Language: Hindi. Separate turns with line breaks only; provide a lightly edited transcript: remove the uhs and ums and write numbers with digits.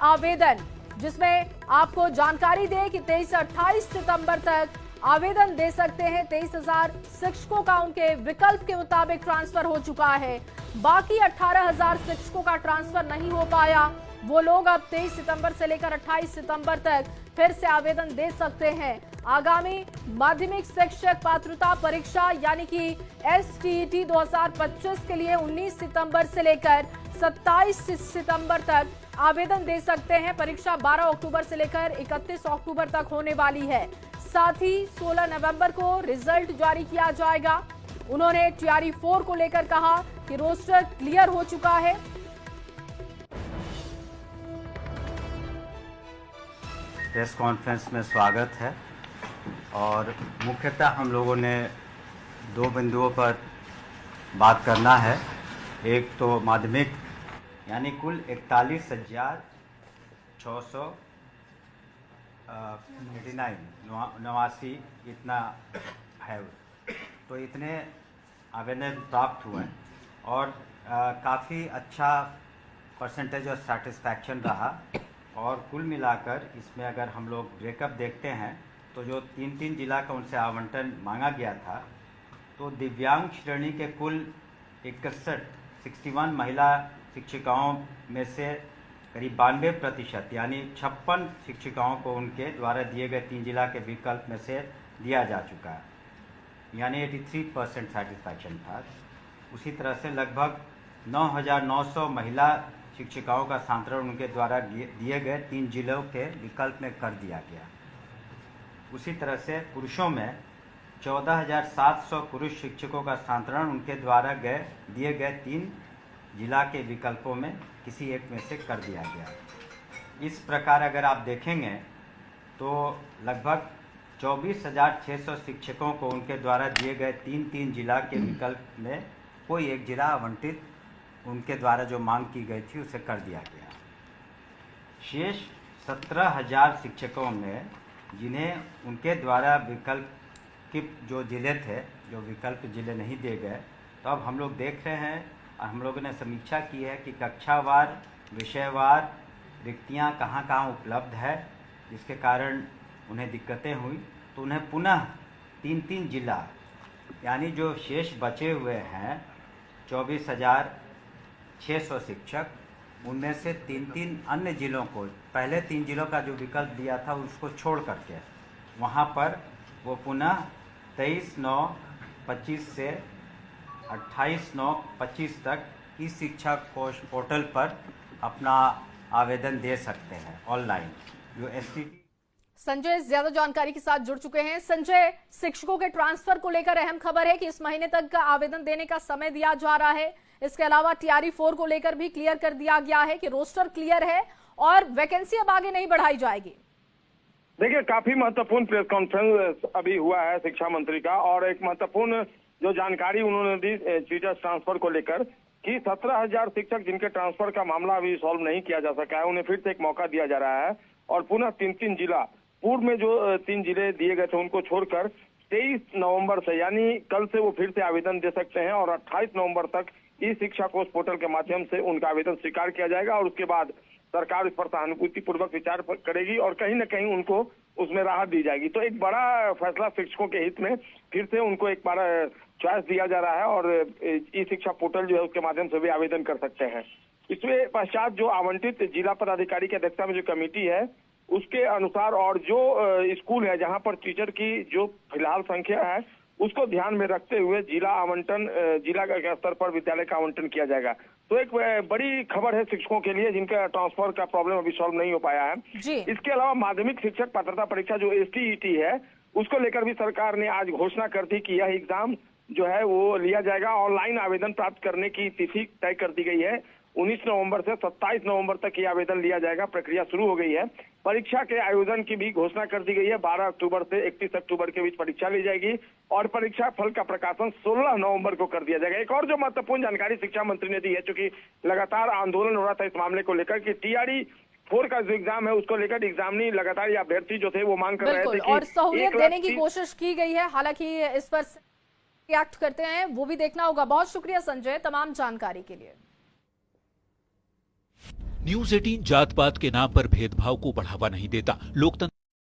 आवेदन, जिसमें आपको जानकारी दे कि 23 से 28 सितंबर तक आवेदन दे सकते हैं। 23,000 शिक्षकों का उनके विकल्प के मुताबिक ट्रांसफर हो चुका है। बाकी 18,000 शिक्षकों का ट्रांसफर नहीं हो पाया। वो लोग अब 23 सितंबर से लेकर 28 सितंबर तक फिर से आवेदन दे सकते हैं। आगामी माध्यमिक शिक्षक पात्रता परीक्षा यानी कि STET 2025 के लिए 19 सितंबर से लेकर 27 सितंबर तक आवेदन दे सकते हैं। परीक्षा 12 अक्टूबर से लेकर 31 अक्टूबर तक होने वाली है। साथ ही 16 नवंबर को रिजल्ट जारी किया जाएगा। उन्होंने TRE 4 को लेकर कहा कि रोस्टर क्लियर हो चुका है।
प्रेस कॉन्फ्रेंस में स्वागत है और मुख्यतः हम लोगों ने दो बिंदुओं पर बात करना है। एक तो माध्यमिक यानी कुल 41,689 इतना है, तो इतने आवेदन प्राप्त हुए हैं और काफ़ी अच्छा परसेंटेज ऑफ सेटिस्फैक्शन रहा। और कुल मिलाकर इसमें अगर हम लोग ब्रेकअप देखते हैं तो जो 3 जिला का उनसे आवंटन मांगा गया था, तो दिव्यांग श्रेणी के कुल 61 महिला शिक्षिकाओं में से करीब 92% यानी 56 शिक्षिकाओं को उनके द्वारा दिए गए 3 जिला के विकल्प में से दिया जा चुका है, यानी 83% सेटिस्फैक्शन था। उसी तरह से लगभग 9,900 महिला शिक्षिकाओं का स्थानांतरण उनके द्वारा दिए गए 3 जिलों के विकल्प में कर दिया गया। उसी तरह से पुरुषों में 14,700 पुरुष शिक्षकों का स्थानांतरण उनके द्वारा दिए गए 3 जिला के विकल्पों में किसी एक में से कर दिया गया। इस प्रकार अगर आप देखेंगे तो लगभग 24,600 शिक्षकों को उनके द्वारा दिए गए 3 जिला के विकल्प में कोई एक जिला आवंटित उनके द्वारा जो मांग की गई थी उसे कर दिया गया। शेष 17,000 शिक्षकों में जिन्हें उनके द्वारा विकल्प के जो जिले थे, जो विकल्प जिले नहीं दिए गए, तो अब हम लोग देख रहे हैं और हम लोगों ने समीक्षा की है कि कक्षावार विषयवार रिक्तियाँ कहाँ कहाँ उपलब्ध है, जिसके कारण उन्हें दिक्कतें हुई। तो उन्हें पुनः 3 जिला यानी जो शेष बचे हुए हैं 24,600 शिक्षक, उनमें से 3 अन्य जिलों को, पहले 3 जिलों का जो विकल्प दिया था उसको छोड़ करके वहाँ पर वो पुनः 23/9/25 से 28/9/25 तक इस शिक्षा कोष पोर्टल पर अपना आवेदन दे सकते हैं ऑनलाइन। जो STT
संजय ज्यादा जानकारी के साथ जुड़ चुके हैं। संजय, शिक्षकों के ट्रांसफर को लेकर अहम खबर है कि इस महीने तक का आवेदन देने का समय दिया जा रहा है। इसके अलावा TRE 4 को लेकर भी क्लियर कर दिया गया है कि रोस्टर क्लियर है और वैकेंसी अब आगे नहीं बढ़ाई जाएगी।
देखिए, काफी महत्वपूर्ण प्रेस कॉन्फ्रेंस अभी हुआ है शिक्षा मंत्री का, और एक महत्वपूर्ण जो जानकारी उन्होंने दी टीचर ट्रांसफर को लेकर कि 17,000 शिक्षक जिनके ट्रांसफर का मामला अभी सॉल्व नहीं किया जा सका है, उन्हें फिर से एक मौका दिया जा रहा है और पुनः 3 जिला, पूर्व में जो 3 जिले दिए गए थे उनको छोड़कर 23 नवंबर से यानी कल से वो फिर से आवेदन दे सकते हैं और 28 नवंबर तक ई शिक्षा कोष पोर्टल के माध्यम से उनका आवेदन स्वीकार किया जाएगा और उसके बाद सरकार इस पर सहानुभूति पूर्वक विचार करेगी और कहीं न कहीं उनको उसमें राहत दी जाएगी। तो एक बड़ा फैसला शिक्षकों के हित में फिर से उनको एक बार चॉइस दिया जा रहा है और ई शिक्षा पोर्टल जो है उसके माध्यम से भी आवेदन कर सकते हैं। इसमें पश्चात जो आवंटित जिला पदाधिकारी की अध्यक्षता में जो कमेटी है उसके अनुसार और जो स्कूल है जहां पर टीचर की जो फिलहाल संख्या है उसको ध्यान में रखते हुए जिला आवंटन, जिला के स्तर पर विद्यालय का आवंटन किया जाएगा। तो एक बड़ी खबर है शिक्षकों के लिए जिनका ट्रांसफर का प्रॉब्लम अभी सॉल्व नहीं हो पाया है। इसके अलावा माध्यमिक शिक्षक पात्रता परीक्षा जो STET है उसको लेकर भी सरकार ने आज घोषणा कर दी कि यह एग्जाम जो है वो लिया जाएगा। ऑनलाइन आवेदन प्राप्त करने की तिथि तय कर दी गई है। 19 नवंबर से 27 नवंबर तक ये आवेदन लिया जाएगा। प्रक्रिया शुरू हो गई है। परीक्षा के आयोजन की भी घोषणा कर दी गई है। 12 अक्टूबर से 31 अक्टूबर के बीच परीक्षा ली जाएगी और परीक्षा फल का प्रकाशन 16 नवंबर को कर दिया जाएगा। एक और जो महत्वपूर्ण जानकारी शिक्षा मंत्री ने दी है, चूंकि लगातार आंदोलन हो रहा था इस मामले को लेकर कि TRE 4 का जो एग्जाम है उसको लेकर एग्जामिनी लगातार अभ्यर्थी जो थे वो मांग कर रहे थे कि
और सहूलियत देने की कोशिश की गई है। हालांकि इस पर रिएक्ट करते हैं वो भी देखना होगा। बहुत शुक्रिया संजय तमाम जानकारी के लिए।
न्यूज 18 जात पात के नाम पर भेदभाव को बढ़ावा नहीं देता। लोकतंत्र